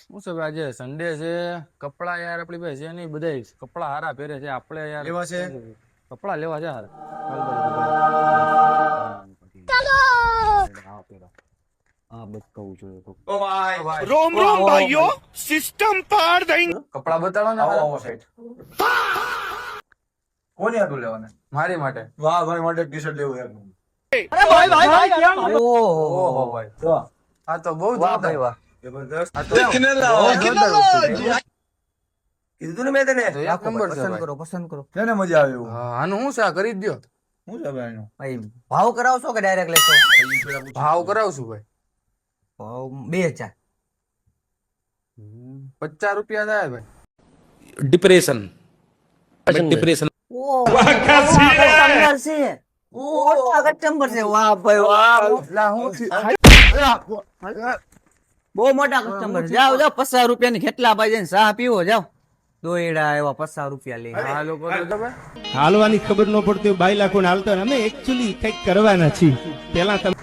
શું છે ભાઈ, આજે સન્ડે છે, કપડા યાર આપણી પાસે છે નહીં, બધા કપડા હારા પહેરે છે, આપણે યાર લેવા છે કપડા લેવા છે હાર. ઓ ભાઈ रोम रोम भाइयों सिस्टम पार देंगे। કપડા બતાડો ને આવો હારા. આવો સાઈડ કોની હાટું લેવાના મારી માટે. વાહ ભાઈ માટે ટી શર્ટ લેવું યાર ઓહો ભાઈ, તો આ તો બહુ જોરદાર. જબરદસ્ત આ તો બહુ જોરદાર વસ્તુ છે. કીધું ને મેં તને તો એક નંબર છે ભાઈ. પસંદ કરો તેને મજા આવે એવું હા, આનું શું છે, આ કરી જ દ્યો. શું છે ભાઈ એનું ભાઈ ભાવ કરાવશો કે ડાયરેક્ટ લેશો? ભાવ કરાવશું ભાઈ. ભાવ 2000 50 રૂપિયા થાય ભાઈ. डिप्रेशन डिप्रेशन કસ્ટમર છે કસ્ટમર છે વાહ ભાઈ વાહ લા હું બહુ મોટા કસ્ટમર જાઓ જાઓ 50 રૂપિયાની ખેટલા ભાઈ જઈને ચા પીવો જાઓ દોયડા એવા 50 રૂપિયા લઈ આ લોકો તો ભાઈ હાલવાની ખબર ન પડતી હોય બાઈ લાખો હાલતા અમે એકચ્યુઅલી કઈક કરવાના છીએ પેલા તમે